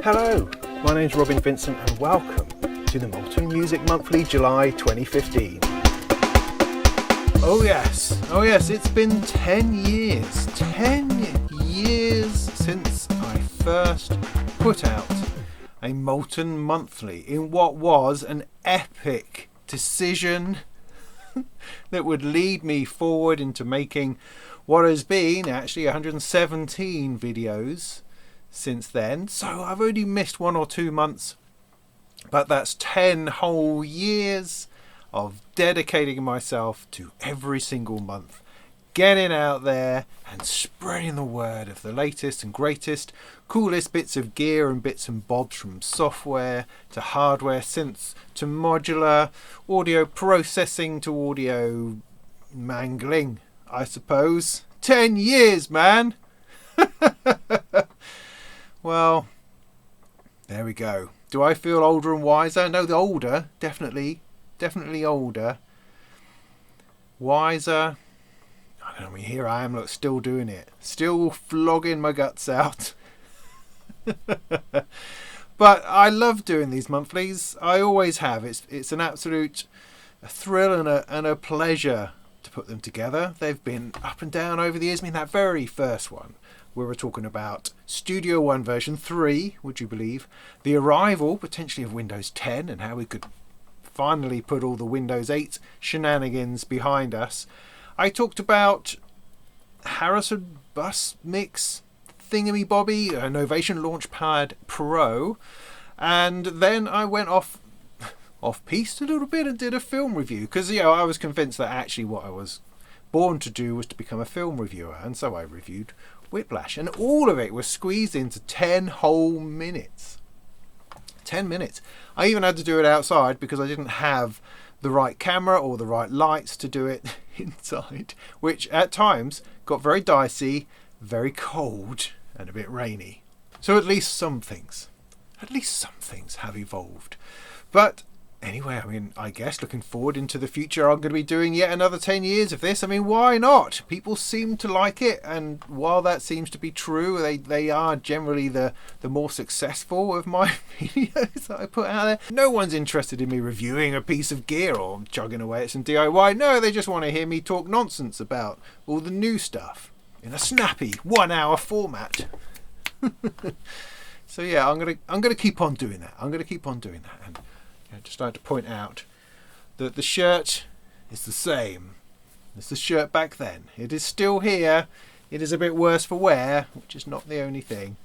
Hello, my name's Robin Vincent and welcome to the Molten Music Monthly July 2015. Oh yes, it's been 10 years. 10 years since I first put out a Molten Monthly in what was an epic decision that would lead me forward into making what has been actually 117 videos since then. So I've only missed 1 or 2 months, but that's 10 whole years of dedicating myself to every single month, getting out there and spreading the word of the latest and greatest, coolest bits of gear and bits and bobs, from software to hardware, synths to modular, audio processing to audio mangling, I suppose. 10 years, man! Well, there we go. Do I feel older and wiser? No, the older, definitely older. Wiser, I don't know, I mean, here I am, look, still doing it. Still flogging my guts out. But I love doing these monthlies. I always have. It's an absolute thrill and a pleasure to put them together. They've been up and down over the years. I mean, that very first one, we were talking about Studio One version 3, would you believe? The arrival, potentially, of Windows 10 and how we could finally put all the Windows 8 shenanigans behind us. I talked about Harrison Bus Mix thingamybobby, an Novation Launchpad Pro, and then I went off piste a little bit and did a film review, because I was convinced that actually what I was born to do was to become a film reviewer, and so I reviewed Whiplash, and all of it was squeezed into 10 whole minutes. 10 minutes. I even had to do it outside because I didn't have the right camera or the right lights to do it inside, which at times got very dicey, very cold, and a bit rainy. So at least some things have evolved. But anyway, I mean, I guess looking forward into the future, I'm going to be doing yet another 10 years of this. I mean, why not? People seem to like it, and while that seems to be true, they are generally the more successful of my videos that I put out there. No one's interested in me reviewing a piece of gear or chugging away at some DIY. No, they just want to hear me talk nonsense about all the new stuff in a snappy 1-hour format. So yeah, I'm gonna keep on doing that. And I'd just like to point out that the shirt is the same as the shirt back then. It is still here. It is a bit worse for wear, which is not the only thing.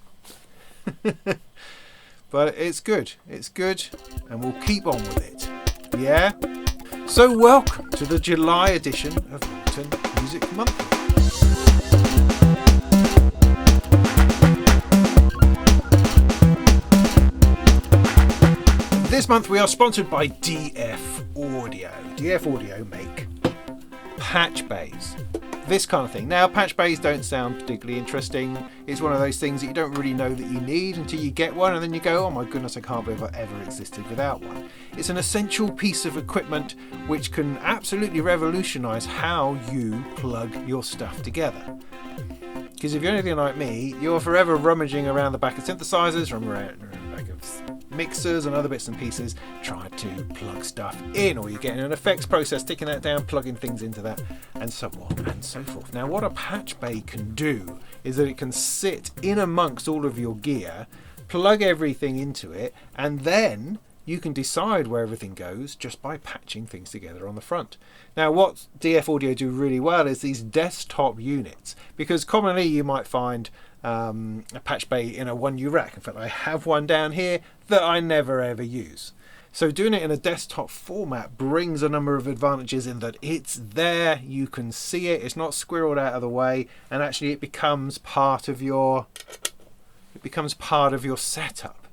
But it's good. It's good, and we'll keep on with it. Yeah? So welcome to the July edition of Molten Music Monthly. This month we are sponsored by DF Audio. DF Audio make patch bays, this kind of thing. Now, patch bays don't sound particularly interesting. It's one of those things that you don't really know that you need until you get one, and then you go, oh my goodness, I can't believe I ever existed without one. It's an essential piece of equipment which can absolutely revolutionise how you plug your stuff together. Because if you're anything like me, you're forever rummaging around the back of synthesizers, around the back of mixers and other bits and pieces, trying to plug stuff in, or you're getting an effects process, sticking that down, plugging things into that, and so on and so forth. Now, what a patch bay can do is that it can sit in amongst all of your gear, plug everything into it, and then you can decide where everything goes just by patching things together on the front. Now, what DF Audio do really well is these desktop units, because commonly you might find a patch bay in a 1U rack. In fact, I have one down here that I never ever use. So doing it in a desktop format brings a number of advantages in that it's there, you can see it, it's not squirreled out of the way, and actually it becomes part of your setup.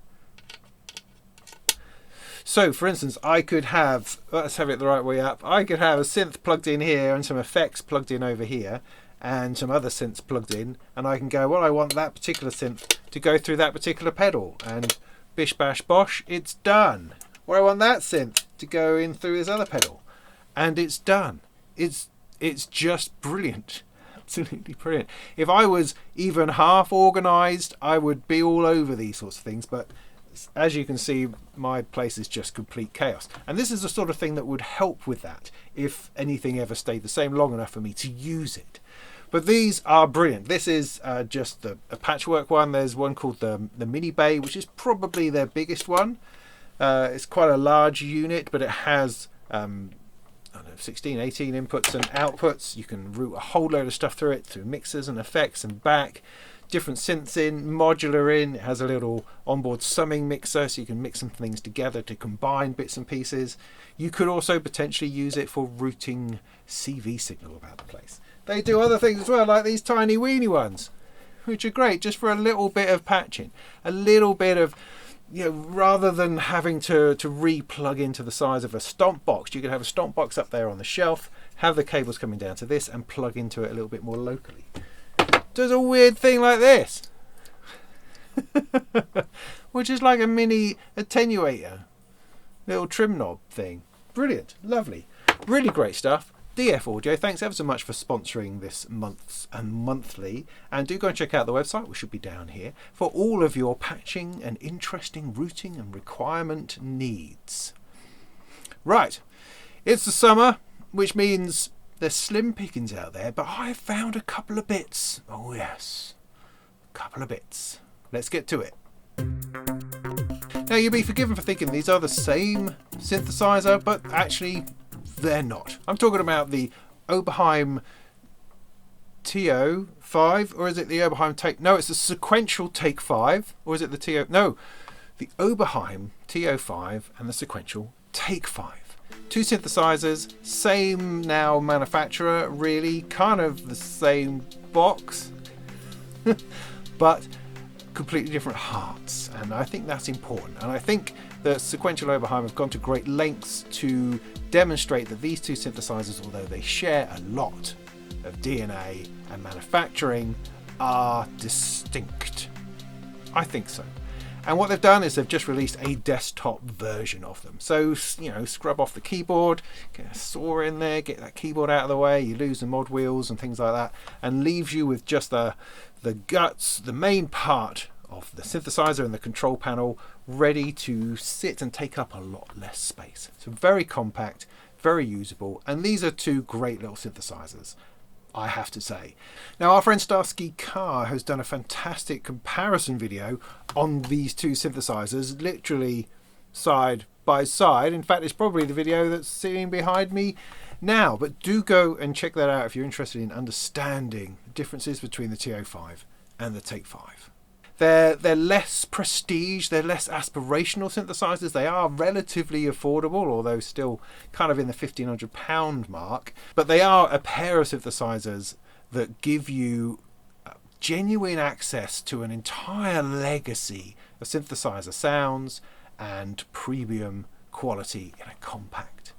So, for instance, I could have, let's have it the right way up, I could have a synth plugged in here and some effects plugged in over here and some other synths plugged in, and I can go, well, I want that particular synth to go through that particular pedal, and bish bash bosh, it's done. Or I want that synth to go in through this other pedal, and it's done. It's just brilliant. absolutely brilliant. If I was even half organised, I would be all over these sorts of things, but as you can see, my place is just complete chaos. And this is the sort of thing that would help with that if anything ever stayed the same long enough for me to use it. But these are brilliant. This is just a patchwork one. There's one called the Mini Bay, which is probably their biggest one. It's quite a large unit, but it has 16, 18 inputs and outputs. You can route a whole load of stuff through it, through mixers and effects and back. Different synths in, modular in. It has a little onboard summing mixer, so you can mix some things together to combine bits and pieces. You could also potentially use it for routing CV signal about the place. They do other things as well, like these tiny weeny ones, which are great just for a little bit of patching, a little bit of, rather than having to re-plug into the size of a stomp box, you could have a stomp box up there on the shelf, have the cables coming down to this, and plug into it a little bit more locally. Does a weird thing like this, which is like a mini attenuator, little trim knob thing. Brilliant, lovely, really great stuff. DF Audio, thanks ever so much for sponsoring this month's and monthly, and do go and check out the website, which should be down here, for all of your patching and interesting routing and requirement needs. Right, it's the summer, which means there's slim pickings out there, but I've found a couple of bits. Oh yes, a couple of bits. Let's get to it. Now, you'll be forgiven for thinking these are the same synthesizer, but actually they're not. I'm talking about the Oberheim TO5, or is it the Oberheim Take? No, it's the Sequential Take 5, or is it the TO? No, the Oberheim TO5 and the Sequential Take 5. Two synthesizers, same now manufacturer, really, kind of the same box, but completely different hearts, and I think that's important. And I think the Sequential Oberheim have gone to great lengths to demonstrate that these two synthesizers, although they share a lot of DNA and manufacturing, are distinct. I think so. And what they've done is they've just released a desktop version of them. So, scrub off the keyboard, get a saw in there, get that keyboard out of the way, you lose the mod wheels and things like that, and leaves you with just the guts, the main part of the synthesizer and the control panel, ready to sit and take up a lot less space. So very compact, very usable, and these are two great little synthesizers, I have to say. Now, our friend Starsky Carr has done a fantastic comparison video on these two synthesizers, literally side by side. In fact, it's probably the video that's sitting behind me now, but do go and check that out if you're interested in understanding the differences between the TO5 and the Take 5. They're less prestige, they're less aspirational synthesizers. They are relatively affordable, although still kind of in the £1,500 mark. But they are a pair of synthesizers that give you genuine access to an entire legacy of synthesizer sounds and premium quality in a compact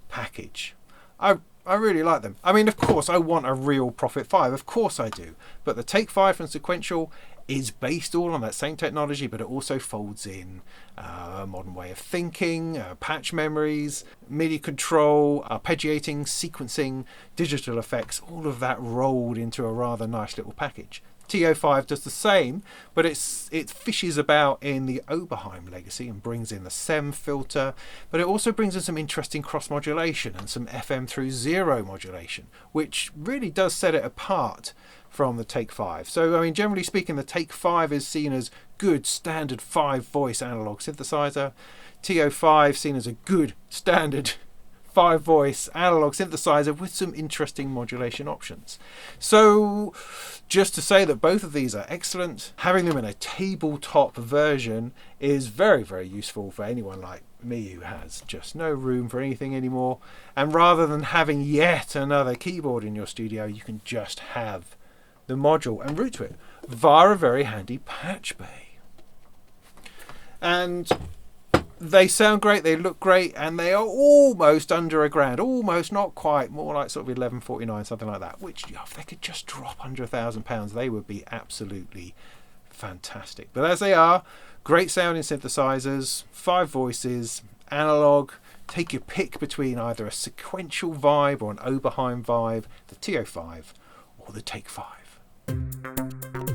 package. I really like them. I mean, of course, I want a real Prophet 5. Of course I do. But the Take 5 from Sequential is based all on that same technology, but it also folds in a modern way of thinking, patch memories, MIDI control, arpeggiating, sequencing, digital effects, all of that rolled into a rather nice little package. TO5 does the same, but it fishes about in the Oberheim legacy and brings in the SEM filter, but it also brings in some interesting cross modulation and some FM through zero modulation, which really does set it apart from the Take 5. So, I mean, generally speaking, the Take 5 is seen as good standard 5-voice analog synthesizer. TO5 seen as a good standard 5-voice analog synthesizer with some interesting modulation options. So, just to say that both of these are excellent, having them in a tabletop version is very, very useful for anyone like me who has just no room for anything anymore. And rather than having yet another keyboard in your studio, you can just have the module and route to it via a very handy patch bay. And they sound great, they look great, and they are almost under £1,000, almost, not quite, more like sort of 1149, something like that, which if they could just drop under £1,000, they would be absolutely fantastic. But as they are, great sounding synthesizers, 5 voices, analog, take your pick between either a Sequential vibe or an Oberheim vibe, the TO5, or or the Take 5.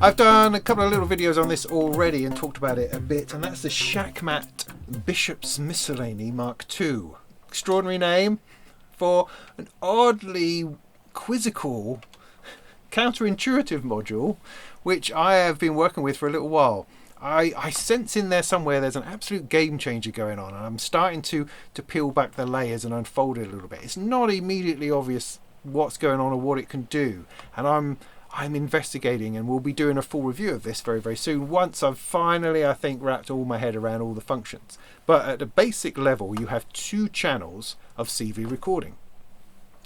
I've done a couple of little videos on this already and talked about it a bit, and that's the Shakmat Bishop's Miscellany Mark II. Extraordinary name for an oddly quizzical, counterintuitive module, which I have been working with for a little while. I sense in there somewhere there's an absolute game changer going on, and I'm starting to peel back the layers and unfold it a little bit. It's not immediately obvious what's going on or what it can do, and I'm investigating, and we'll be doing a full review of this very, very soon once I've finally, I think, wrapped all my head around all the functions. But at a basic level, you have 2 channels of CV recording.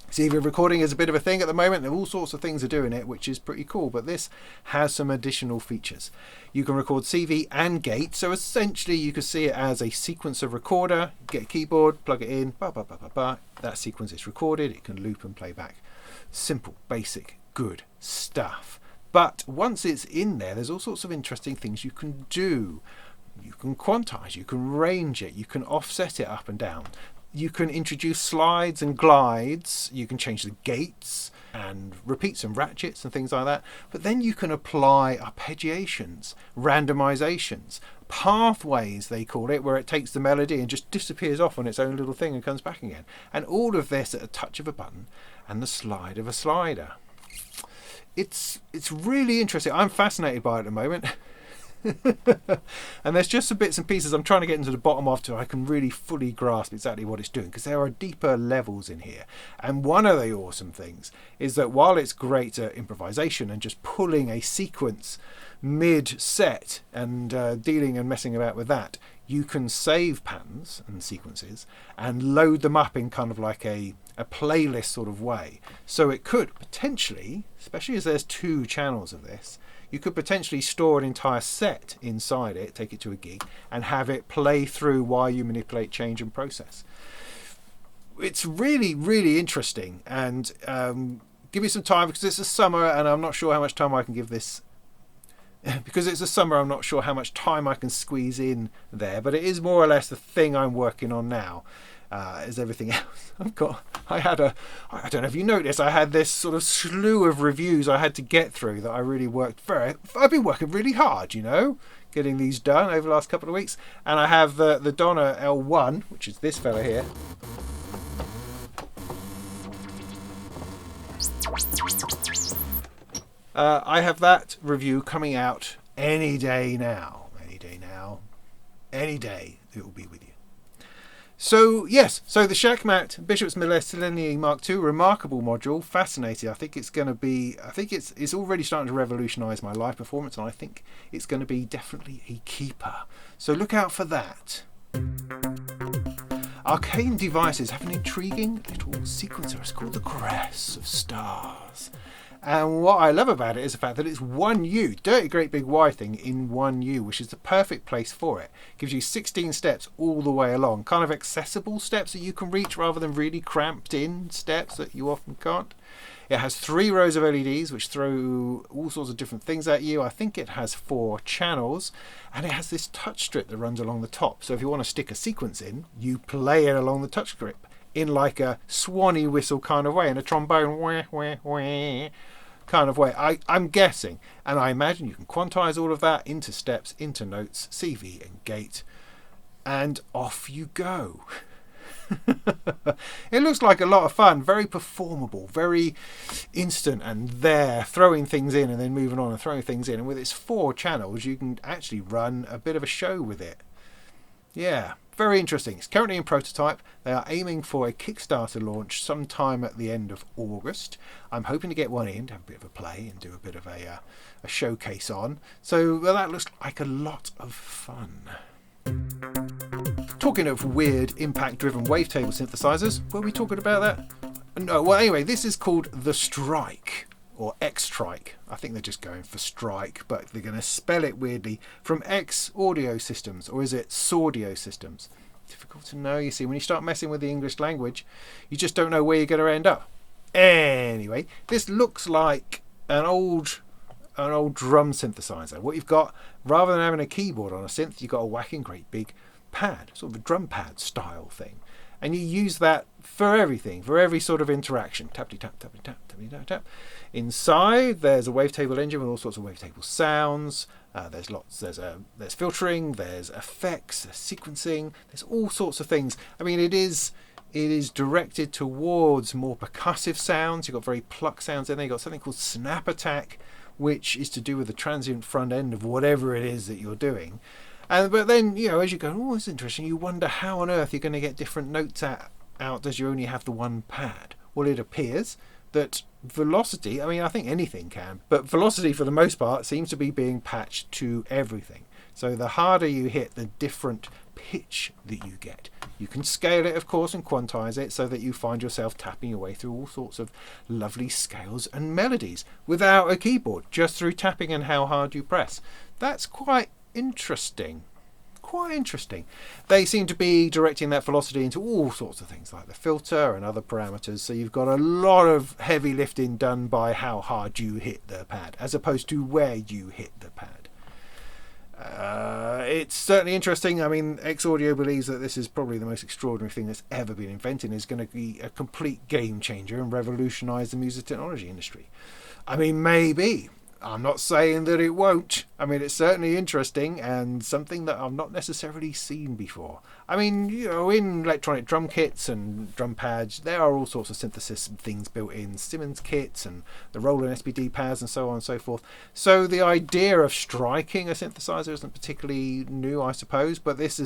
CV recording is a bit of a thing at the moment, and all sorts of things are doing it, which is pretty cool, but this has some additional features. You can record CV and gate, so essentially you could see it as a sequencer recorder. Get a keyboard, plug it in, that sequence is recorded, it can loop and play back. Simple, basic, good stuff. But once it's in there, there's all sorts of interesting things you can do. You can quantize, you can range it, you can offset it up and down. You can introduce slides and glides, you can change the gates and repeats and ratchets and things like that. But then you can apply arpeggiations, randomizations, pathways they call it, where it takes the melody and just disappears off on its own little thing and comes back again. And all of this at a touch of a button and the slide of a slider. It's really interesting. I'm fascinated by it at the moment. And there's just some bits and pieces I'm trying to get into the bottom of so I can really fully grasp exactly what it's doing, because there are deeper levels in here. And one of the awesome things is that while it's great at improvisation and just pulling a sequence mid-set and dealing and messing about with that, you can save patterns and sequences and load them up in kind of like a playlist sort of way. So it could potentially, especially as there's 2 channels of this, you could potentially store an entire set inside it, take it to a gig, and have it play through while you manipulate, change, and process. It's really, really interesting, and give me some time, because it's the summer, and I'm not sure how much time I can give this. Because it's the summer, I'm not sure how much time I can squeeze in there, but it is more or less the thing I'm working on now. As everything else I don't know if you noticed, I had this sort of slew of reviews I had to get through that I really I've been working really hard, getting these done over the last couple of weeks. And I have the Donner L1, which is this fella here. I have that review coming out any day now. Any day it will be with you. So yes, the Shakmat Bishop's Miscellany Mark II, remarkable module, fascinating. I think it's already starting to revolutionise my live performance, and I think it's going to be definitely a keeper. So look out for that. Arcane Devices have an intriguing little sequencer. It's called the Caress of Stars. And what I love about it is the fact that it's 1U, dirty great big Y thing in 1U, which is the perfect place for it. Gives you 16 steps all the way along, kind of accessible steps that you can reach rather than really cramped in steps that you often can't. It has 3 rows of LEDs which throw all sorts of different things at you. I think it has 4 channels, and it has this touch strip that runs along the top. So if you want to stick a sequence in, you play it along the touch strip in like a swanny whistle kind of way, in a trombone wah, wah, wah kind of way. I'm guessing, and I imagine you can quantize all of that into steps, into notes, CV and gate, and off you go. It looks like a lot of fun, very performable, very instant, and there, throwing things in and then moving on and throwing things in. And with its 4 channels, you can actually run a bit of a show with it. Yeah, very interesting. It's currently in prototype. They are aiming for a Kickstarter launch sometime at the end of August. I'm hoping to get one in, to have a bit of a play and do a bit of a showcase on. So that looks like a lot of fun. Talking of weird impact-driven wavetable synthesizers, were we talking about that? No, well anyway, this is called the XTRIKE, or XTRIKE. I think they're just going for strike, but they're going to spell it weirdly, from X Audio Systems, or is it Saudio Systems? Difficult to know, you see. When you start messing with the English language, you just don't know where you're going to end up. Anyway, this looks like an old drum synthesizer. What you've got, rather than having a keyboard on a synth, you've got a whacking great big pad, sort of a drum pad style thing. And you use that for everything, for every sort of interaction. Tappity tap, tappity tap, tappity tap, tap. Inside, there's a wavetable engine with all sorts of wavetable sounds. There's filtering, there's effects, there's sequencing, there's all sorts of things. I mean, it is directed towards more percussive sounds. You've got very pluck sounds in there. You've got something called snap attack, which is to do with the transient front end of whatever it is that you're doing. But then, as you go, oh, it's interesting, you wonder how on earth you're going to get different notes out as you only have the one pad. Well, it appears that velocity, I mean, I think anything can, but velocity for the most part seems to be being patched to everything. So the harder you hit, the different pitch that you get. You can scale it, of course, and quantize it so that you find yourself tapping your way through all sorts of lovely scales and melodies without a keyboard, just through tapping and how hard you press. That's quite interesting. They seem to be directing that velocity into all sorts of things like the filter and other parameters, so you've got a lot of heavy lifting done by how hard you hit the pad as opposed to where you hit the pad. It's certainly interesting. I mean, X Audio believes that this is probably the most extraordinary thing that's ever been invented. It's going to be a complete game changer and revolutionize the music technology industry. I mean, maybe. I'm not saying that it won't. I mean, it's certainly interesting and something that I've not necessarily seen before. I mean, in electronic drum kits and drum pads, there are all sorts of synthesis and things built in, Simmons kits and the Roland SPD pads and so on and so forth. So the idea of striking a synthesizer isn't particularly new, I suppose, but this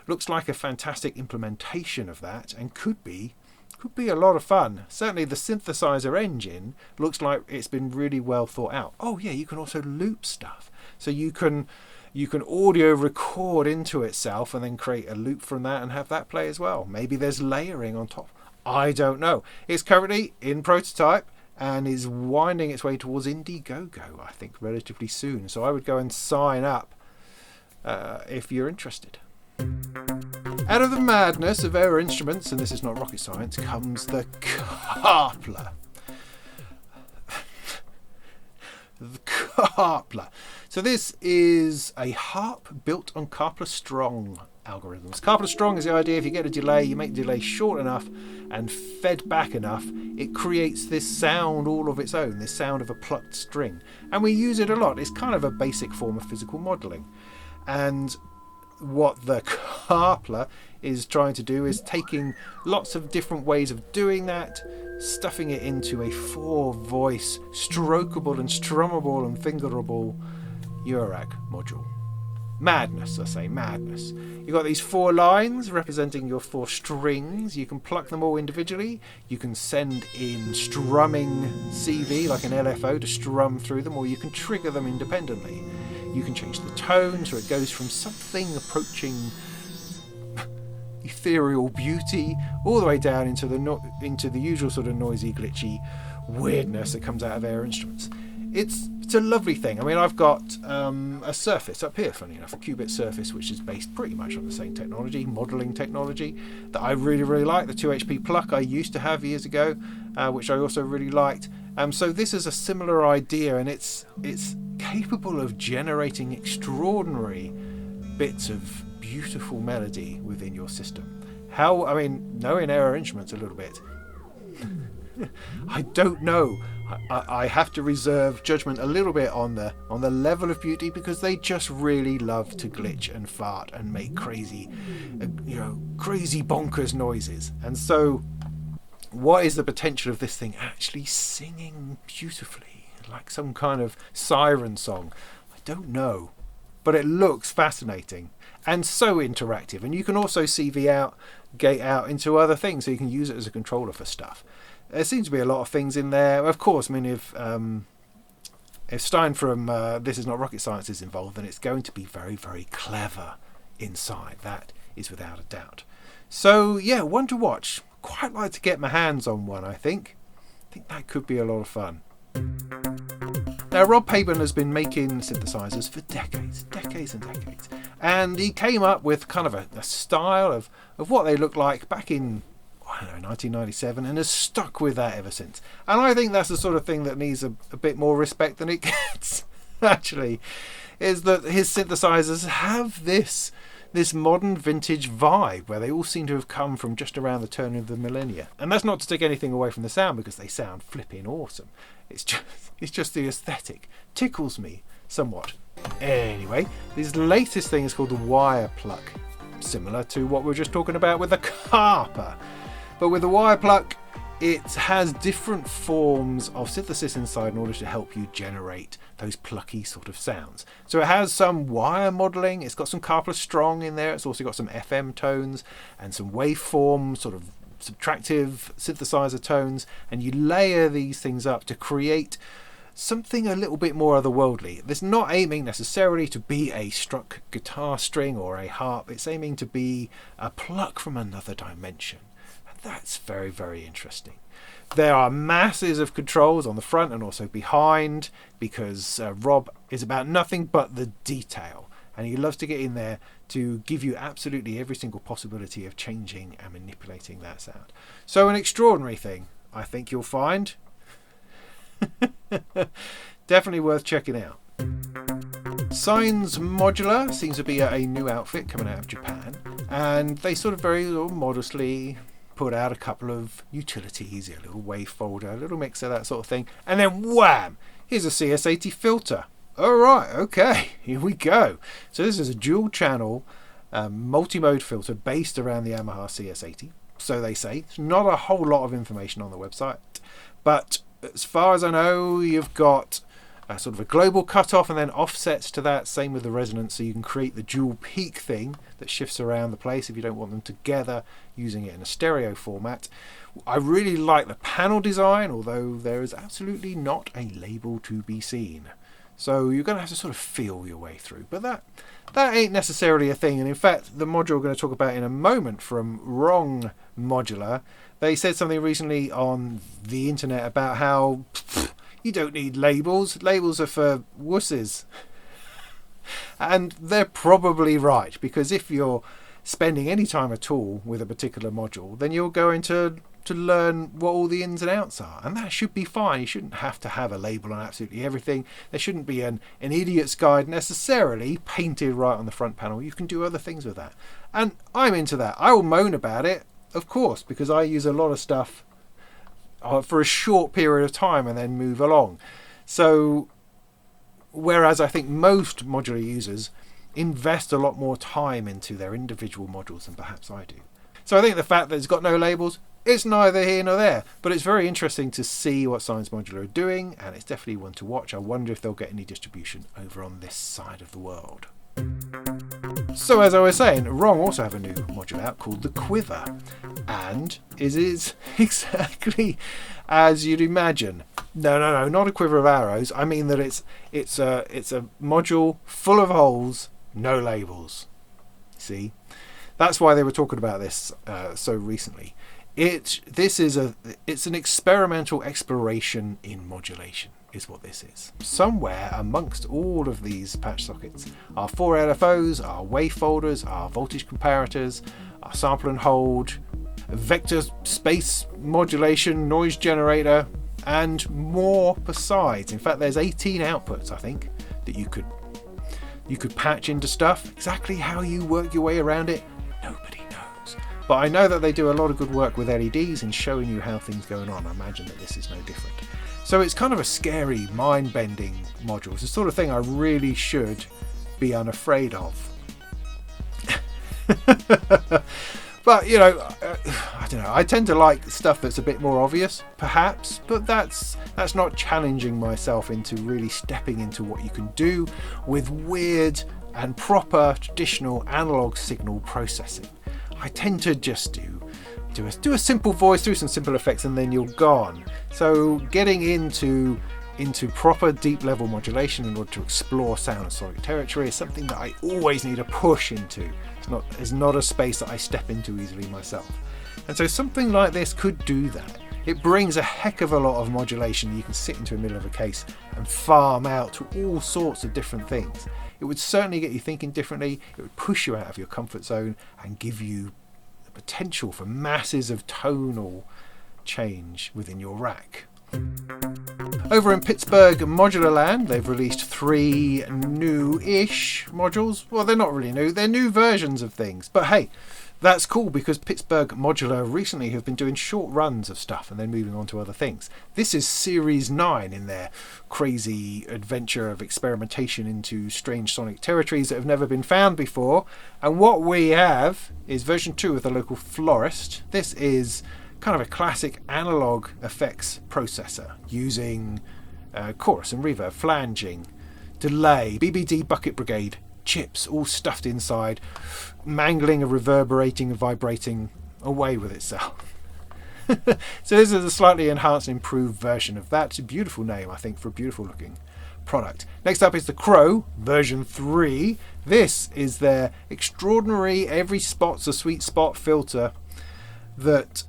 looks like a fantastic implementation of that and could be a lot of fun. Certainly the synthesizer engine looks like it's been really well thought out. Oh yeah, you can also loop stuff. So you can audio record into itself and then create a loop from that and have that play as well. Maybe there's layering on top. I don't know. It's currently in prototype and is winding its way towards Indiegogo, I think, relatively soon. So I would go and sign up if you're interested. Out of the madness of Error Instruments, and this is not rocket science, comes the Kharper. The Kharper. So this is a harp built on Kharper Strong algorithms. Kharper Strong is the idea if you get a delay, you make the delay short enough and fed back enough, it creates this sound all of its own, this sound of a plucked string. And we use it a lot. It's kind of a basic form of physical modelling. And what the Kharper is trying to do is taking lots of different ways of doing that, stuffing it into a 4-voice, strokable and strummable and fingerable Eurorack module. Madness, I say, madness. You've got these 4 lines representing your 4 strings. You can pluck them all individually. You can send in strumming CV, like an LFO, to strum through them, or you can trigger them independently. You can change the tone so it goes from something approaching ethereal beauty all the way down into the usual sort of noisy, glitchy weirdness that comes out of Error Instruments. It's a lovely thing. I mean, I've got a Surface up here, funny enough, a Qubit Surface, which is based pretty much on the same technology, modelling technology, that I really, really like. The 2HP Pluck I used to have years ago, which I also really liked. So this is a similar idea, and it's capable of generating extraordinary bits of beautiful melody within your system. Knowing Error Instruments a little bit, I don't know. I have to reserve judgment a little bit on the level of beauty, because they just really love to glitch and fart and make crazy bonkers noises. And so, what is the potential of this thing actually singing beautifully, like some kind of siren song? I don't know, but it looks fascinating and so interactive. And you can also CV out, gate out into other things, so you can use it as a controller for stuff. There seems to be a lot of things in there. Of course, I mean, if Stein from This Is Not Rocket Science is involved, then it's going to be very, very clever inside. That is without a doubt. So, yeah, one to watch. Quite like to get my hands on one, I think. I think that could be a lot of fun. Now, Rob Papen has been making synthesizers for decades and decades. And he came up with kind of a style of what they look like back in 1997, and has stuck with that ever since. And I think that's the sort of thing that needs a bit more respect than it gets, actually, is that his synthesizers have this this modern vintage vibe where they all seem to have come from just around the turn of the millennia. And that's not to take anything away from the sound, because they sound flipping awesome. It's just the aesthetic tickles me somewhat. Anyway, this latest thing is called the WirePluck, similar to what we were just talking about with the Kharper. But with the WirePluck, it has different forms of synthesis inside in order to help you generate those plucky sort of sounds. So it has some wire modelling, it's got some Kharper strong in there, it's also got some FM tones and some waveform sort of subtractive synthesizer tones, and you layer these things up to create something a little bit more otherworldly. It's not aiming necessarily to be a struck guitar string or a harp, it's aiming to be a pluck from another dimension. That's very, very interesting. There are masses of controls on the front and also behind, because Rob is about nothing but the detail, and he loves to get in there to give you absolutely every single possibility of changing and manipulating that sound. So an extraordinary thing, I think you'll find. Definitely worth checking out. Signs Modular seems to be a new outfit coming out of Japan, and they sort of very modestly put out a couple of utilities, a little wave folder, a little mixer, that sort of thing, and then wham, here's a CS80 filter. Alright, okay, here we go. So this is a dual channel multi-mode filter based around the Yamaha CS80, so they say. It's not a whole lot of information on the website, but as far as I know, you've got sort of a global cutoff and then offsets to that, same with the resonance, so you can create the dual peak thing that shifts around the place if you don't want them together, using it in a stereo format. I really like the panel design, although there is absolutely not a label to be seen, so you're going to have to sort of feel your way through, but that ain't necessarily a thing. And in fact, the module we're going to talk about in a moment from WORNG Modular, they said something recently on the internet about how you don't need labels. Labels are for wusses. And they're probably right, because if you're spending any time at all with a particular module, then you're going to learn what all the ins and outs are. And that should be fine. You shouldn't have to have a label on absolutely everything. There shouldn't be an idiot's guide necessarily painted right on the front panel. You can do other things with that. And I'm into that. I will moan about it, of course, because I use a lot of stuff for a short period of time and then move along. So whereas I think most modular users invest a lot more time into their individual modules than perhaps I do. So I think the fact that it's got no labels, it's neither here nor there, but it's very interesting to see what Signs Modular are doing, and it's definitely one to watch. I wonder if they'll get any distribution over on this side of the world. So as I was saying, WORNG also have a new module out called the Quiver, and it is exactly as you'd imagine. No, not a quiver of arrows. I mean that it's a module full of holes, no labels. See, that's why they were talking about this so recently. It's an experimental exploration in modulation, is what this is. Somewhere amongst all of these patch sockets are 4 LFOs, are wave folders, are voltage comparators, are sample and hold, vector space modulation, noise generator, and more besides. In fact, there's 18 outputs, I think, that you could patch into stuff. Exactly how you work your way around it, nobody knows. But I know that they do a lot of good work with LEDs and showing you how things going on. I imagine that this is no different. So it's kind of a scary, mind-bending module. It's the sort of thing I really should be unafraid of. But, you know, I don't know. I tend to like stuff that's a bit more obvious, perhaps, but that's not challenging myself into really stepping into what you can do with weird and proper traditional analog signal processing. I tend to just do a simple voice, do some simple effects, and then you're gone. So getting into proper deep level modulation in order to explore sound and sonic territory is something that I always need a push into. It's not a space that I step into easily myself. And so something like this could do that. It brings a heck of a lot of modulation. You can sit into the middle of a case and farm out to all sorts of different things. It would certainly get you thinking differently. It would push you out of your comfort zone and give you the potential for masses of tonal change within your rack. Over in Pittsburgh Modular Land, they've released 3 new-ish modules. Well, they're not really new, they're new versions of things. But hey, that's cool because Pittsburgh Modular recently have been doing short runs of stuff and then moving on to other things. This is Series 9 in their crazy adventure of experimentation into strange sonic territories that have never been found before. And what we have is version 2 of the local Florist. This is kind of a classic analog effects processor using chorus and reverb, flanging, delay, BBD bucket brigade, chips all stuffed inside, mangling and reverberating and vibrating away with itself. So this is a slightly enhanced and improved version of that. It's a beautiful name, I think, for a beautiful looking product. Next up is the Crow version 3. This is their extraordinary every spot's a sweet spot filter that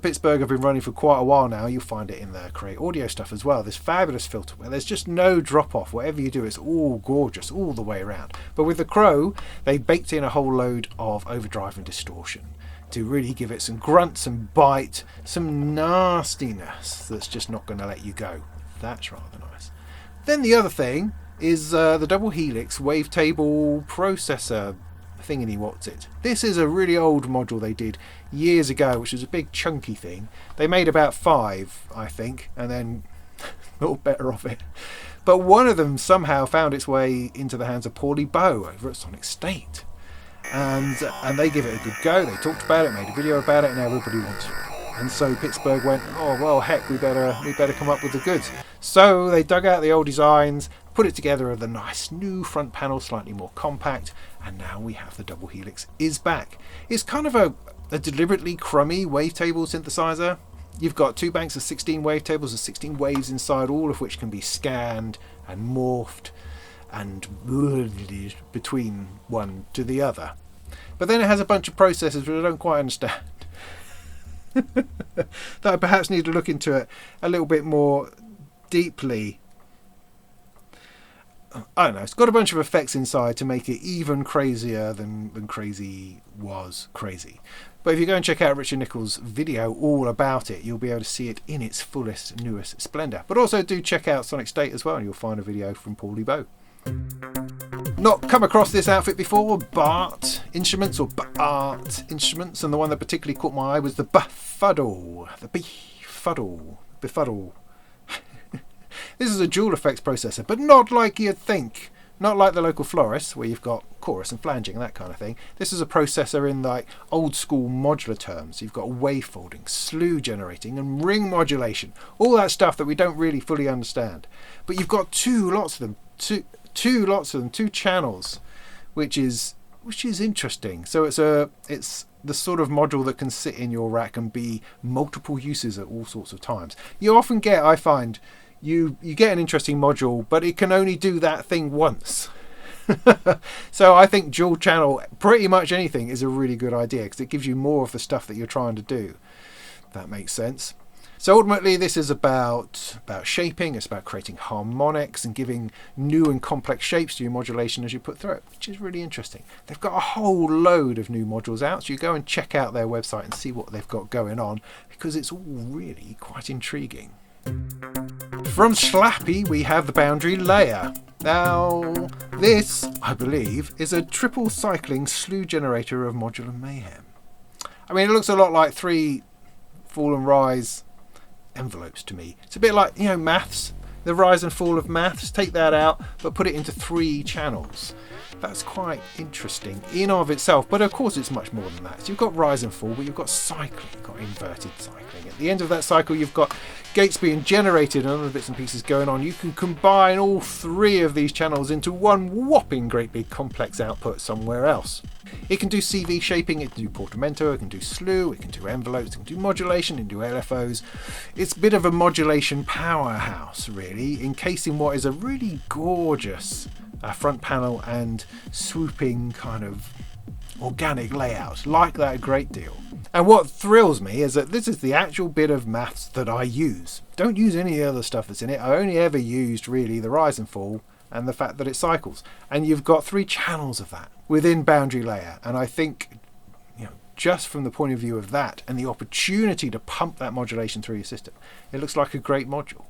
Pittsburgh have been running for quite a while now. You'll find it in their Create Audio stuff as well. This fabulous filter where there's just no drop off. Whatever you do, it's all gorgeous all the way around. But with the Crow, they baked in a whole load of overdrive and distortion to really give it some grunt, some bite, some nastiness that's just not going to let you go. That's rather nice. Then the other thing is the double Helix wavetable processor thingy what's it. This is a really old module they did years ago, which was a big chunky thing. They made about 5, I think, and then thought better of it. But one of them somehow found its way into the hands of Paulie Bow over at Sonic State. And they give it a good go. They talked about it, made a video about it, and everybody wanted it. And so Pittsburgh went, oh well, heck, we better come up with the goods. So they dug out the old designs, put it together with a nice new front panel, slightly more compact, and now we have the double Helix is back. It's kind of a deliberately crummy wavetable synthesizer. You've got 2 banks of 16 wavetables and 16 waves inside, all of which can be scanned and morphed and between one to the other. But then it has a bunch of processors which I don't quite understand. That I perhaps need to look into it a little bit more deeply. I don't know, it's got a bunch of effects inside to make it even crazier than crazy was crazy. But if you go and check out Richard Nichols' video all about it, you'll be able to see it in its fullest, newest splendour. But also do check out Sonic State as well, and you'll find a video from Paulie Bow. Not come across this outfit before, Bart Instruments, or Bart Instruments, and the one that particularly caught my eye was the Befuddle. The Befuddle. This is a dual effects processor, but not like you'd think. Not like the local Florist, where you've got chorus and flanging and that kind of thing. This is a processor in like old school modular terms. You've got wavefolding, slew generating, and ring modulation. All that stuff that we don't really fully understand. But you've got two lots of them, two channels, which is interesting. So it's the sort of module that can sit in your rack and be multiple uses at all sorts of times. You often get, I find, you get an interesting module, but it can only do that thing once. So I think dual channel pretty much anything is a really good idea because it gives you more of the stuff that you're trying to do. That makes sense. So ultimately this is about shaping, it's about creating harmonics and giving new and complex shapes to your modulation as you put through it, which is really interesting. They've got a whole load of new modules out, so you go and check out their website and see what they've got going on because it's all really quite intriguing. From Schlappi we have the Boundary Layer. Now this, I believe, is a triple cycling slew generator of modular mayhem. I mean, it looks a lot like 3 fall and rise envelopes to me. It's a bit like, maths, the rise and fall of maths. Take that out, but put it into 3 channels. That's quite interesting in of itself, but of course it's much more than that. So you've got rise and fall, but you've got cycling, you've got inverted cycling. At the end of that cycle, you've got gates being generated and other bits and pieces going on. You can combine all 3 of these channels into one whopping great big complex output somewhere else. It can do CV shaping, it can do portamento, it can do slew, it can do envelopes, it can do modulation, it can do LFOs. It's a bit of a modulation powerhouse, really, encasing what is a really gorgeous front panel and swooping kind of organic layout. Like that a great deal. And what thrills me is that this is the actual bit of maths that I use. Don't use any other stuff that's in it. I only ever used really the rise and fall and the fact that it cycles. And you've got 3 channels of that within Boundary Layer. And I think, just from the point of view of that and the opportunity to pump that modulation through your system, it looks like a great module.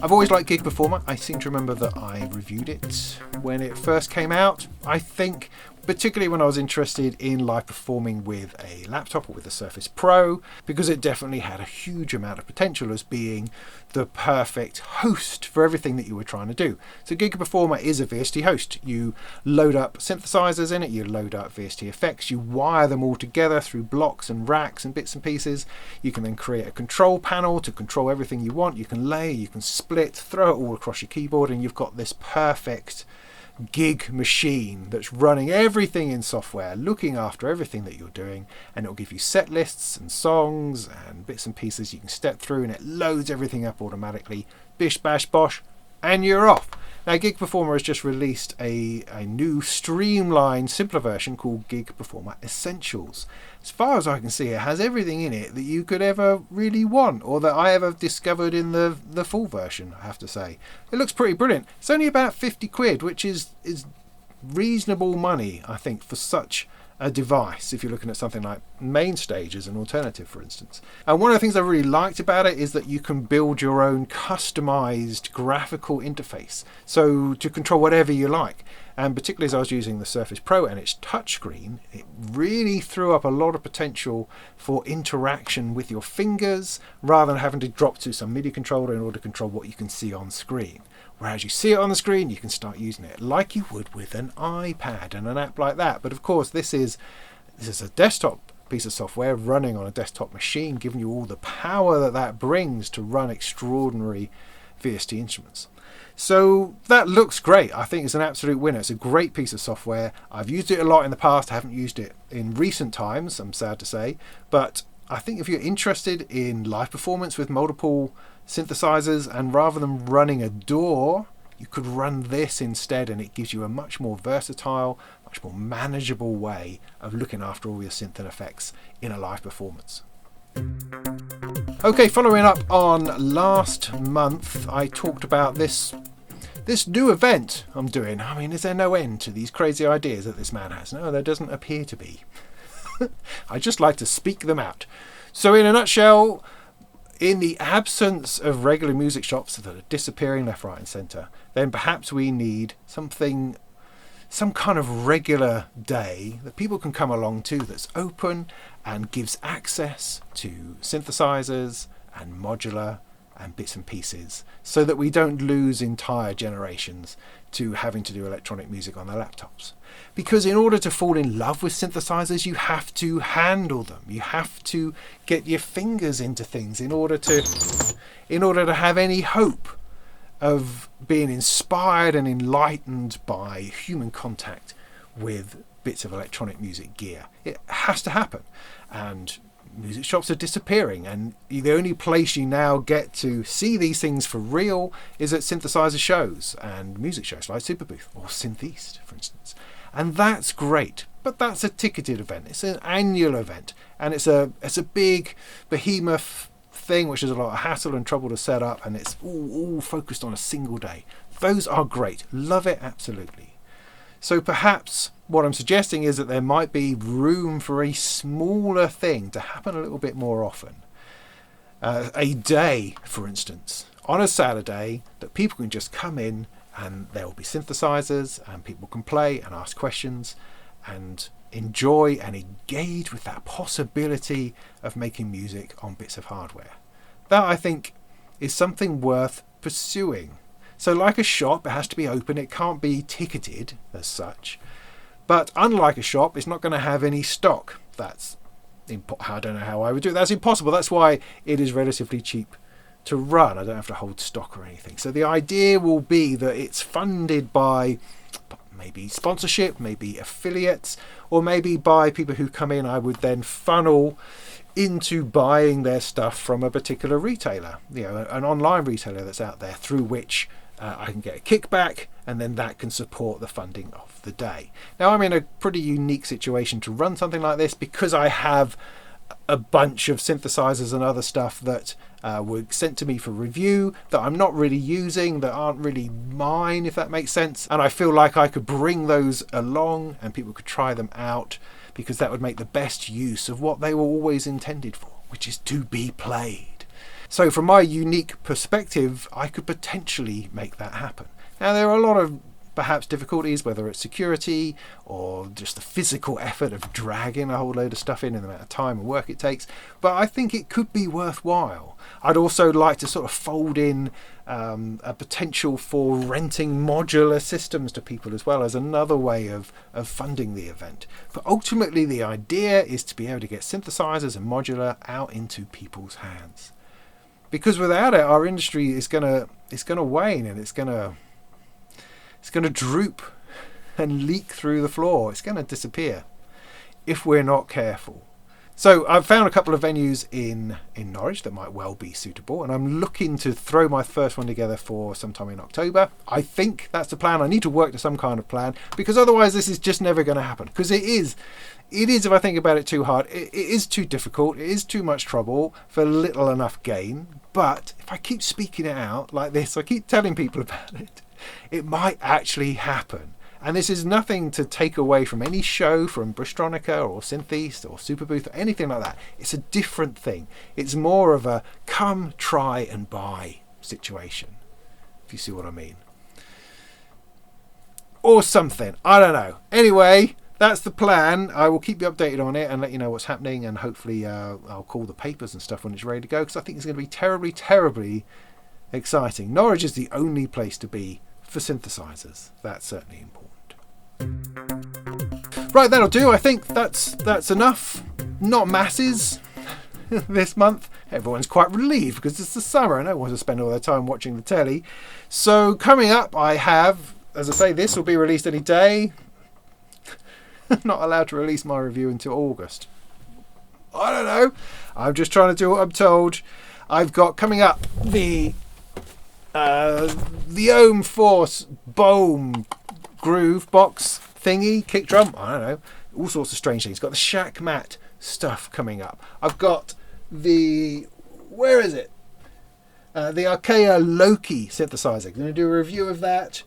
I've always liked Gig Performer. I seem to remember that I reviewed it when it first came out. I think particularly when I was interested in live performing with a laptop or with a Surface Pro, because it definitely had a huge amount of potential as being the perfect host for everything that you were trying to do. So Gig Performer is a VST host. You load up synthesizers in it, you load up VST effects, you wire them all together through blocks and racks and bits and pieces. You can then create a control panel to control everything you want. You can layer, you can split, throw it all across your keyboard, and you've got this perfect gig machine that's running everything in software, looking after everything that you're doing, and it'll give you set lists and songs and bits and pieces you can step through, and it loads everything up automatically. Bish bash bosh, and you're off. Now Gig Performer has just released a new streamlined, simpler version called Gig Performer Essentials. As far as I can see, it has everything in it that you could ever really want, or that I ever discovered in the full version, I have to say. It looks pretty brilliant. It's only about 50 quid, which is reasonable money, I think, for such a device, if you're looking at something like MainStage as an alternative, for instance. And one of the things I really liked about it is that you can build your own customized graphical interface, so to control whatever you like. And particularly as I was using the Surface Pro and its touchscreen, it really threw up a lot of potential for interaction with your fingers, rather than having to drop to some MIDI controller in order to control what you can see on screen. Whereas you see it on the screen, you can start using it like you would with an iPad and an app like that. But of course, this is a desktop piece of software running on a desktop machine, giving you all the power that brings to run extraordinary VST instruments. So that looks great. I think it's an absolute winner. It's a great piece of software. I've used it a lot in the past. I haven't used it in recent times, I'm sad to say. But I think if you're interested in live performance with multiple synthesizers, and rather than running a DAW, you could run this instead, and it gives you a much more versatile, much more manageable way of looking after all your synth and effects in a live performance. Okay, following up on last month, I talked about this new event I'm doing. I mean, is there no end to these crazy ideas that this man has? No, there doesn't appear to be. I just like to speak them out. So in a nutshell, in the absence of regular music shops that are disappearing left, right and centre, then perhaps we need some kind of regular day that people can come along to that's open and gives access to synthesizers and modular and bits and pieces, so that we don't lose entire generations to having to do electronic music on their laptops. Because in order to fall in love with synthesizers, you have to handle them. You have to get your fingers into things in order to have any hope of being inspired and enlightened by human contact with bits of electronic music gear. It has to happen. And music shops are disappearing, and the only place you now get to see these things for real is at synthesizer shows and music shows like Superbooth or Synth East, for instance. And that's great, but that's a ticketed event. It's an annual event, and it's a big behemoth thing which is a lot of hassle and trouble to set up, and it's all focused on a single day. Those are great. Love it, absolutely. So perhaps what I'm suggesting is that there might be room for a smaller thing to happen a little bit more often. A day, for instance, on a Saturday, that people can just come in and there will be synthesizers and people can play and ask questions and enjoy and engage with that possibility of making music on bits of hardware. That, I think, is something worth pursuing. So like a shop, it has to be open. It can't be ticketed as such. But unlike a shop, it's not going to have any stock. I don't know how I would do it. That's impossible. That's why it is relatively cheap to run. I don't have to hold stock or anything. So the idea will be that it's funded by maybe sponsorship, maybe affiliates, or maybe by people who come in. I would then funnel into buying their stuff from a particular retailer, an online retailer that's out there, through which I can get a kickback, and then that can support the funding of the day. Now, I'm in a pretty unique situation to run something like this because I have a bunch of synthesizers and other stuff that were sent to me for review that I'm not really using, that aren't really mine, if that makes sense. And I feel like I could bring those along and people could try them out, because that would make the best use of what they were always intended for, which is to be played. So from my unique perspective, I could potentially make that happen. Now there are a lot of perhaps difficulties, whether it's security or just the physical effort of dragging a whole load of stuff in and the amount of time and work it takes, but I think it could be worthwhile. I'd also like to sort of fold in a potential for renting modular systems to people as well as another way of funding the event. But ultimately the idea is to be able to get synthesizers and modular out into people's hands. Because without it, our industry is gonna wane, and it's gonna droop and leak through the floor. It's gonna disappear if we're not careful. So I've found a couple of venues in Norwich that might well be suitable, and I'm looking to throw my first one together for sometime in October. I think that's the plan. I need to work to some kind of plan, because otherwise this is just never going to happen. Because it is, if I think about it too hard, it is too difficult, it is too much trouble for little enough gain. But if I keep speaking it out like this, I keep telling people about it, it might actually happen. And this is nothing to take away from any show from Brystronica or Synth or Superbooth or anything like that. It's a different thing. It's more of a come, try and buy situation, if you see what I mean. Or something. I don't know. Anyway, that's the plan. I will keep you updated on it and let you know what's happening, and hopefully I'll call the papers and stuff when it's ready to go, because I think it's going to be terribly, terribly exciting. Norwich is the only place to be for synthesizers. That's certainly important. Right, that'll do. I think that's enough. Not masses this month. Everyone's quite relieved because it's the summer and no one wants to spend all their time watching the telly. So coming up, I have, as I say, this will be released any day. Not allowed to release my review until August. I don't know. I'm just trying to do what I'm told. I've got coming up the Ohm Force Bohm groove box thingy, kick drum, I don't know, all sorts of strange things. Got the Shakmat stuff coming up. I've got the, where is it? The Arcane Loki synthesizer. I'm going to do a review of that.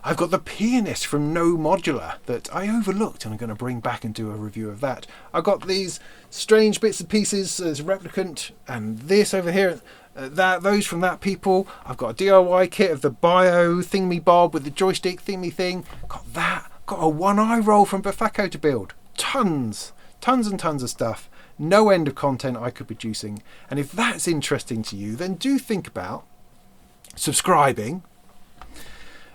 I've got the Pianist from No Modular that I overlooked, and I'm going to bring back and do a review of that. I've got these strange bits and pieces, there's Replicant and this over here, those from that people. I've got a DIY kit of the Bio thingy bob with the joystick thingy thing. Got that. Got a one-eye roll from Bufacco to build. Tons and tons of stuff. No end of content I could be producing. And if that's interesting to you, then do think about subscribing.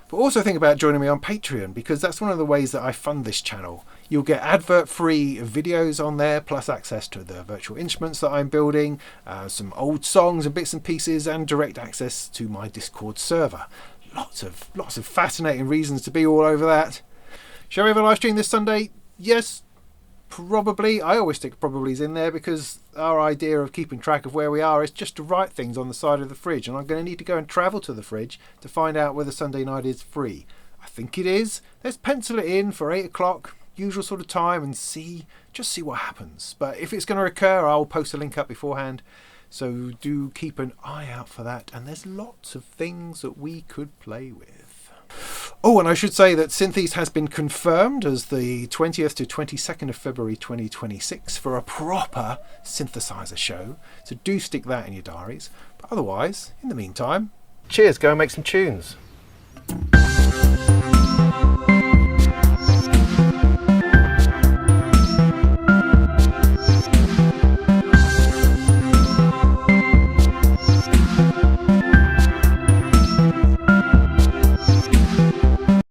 But also think about joining me on Patreon, because that's one of the ways that I fund this channel. You'll get advert-free videos on there, plus access to the virtual instruments that I'm building, some old songs and bits and pieces, and direct access to my Discord server. Lots of fascinating reasons to be all over that. Shall we have a live stream this Sunday? Yes, probably. I always stick probablys in there because our idea of keeping track of where we are is just to write things on the side of the fridge, and I'm going to need to go and travel to the fridge to find out whether Sunday night is free. I think it is. Let's pencil it in for 8 o'clock, usual sort of time, and just see what happens. But if it's going to occur, I'll post a link up beforehand, so do keep an eye out for that. And there's lots of things that we could play with. Oh, and I should say that Synth has been confirmed as the 20th to 22nd of February 2026 for a proper synthesizer show. So do stick that in your diaries. But otherwise, in the meantime, cheers, go and make some tunes.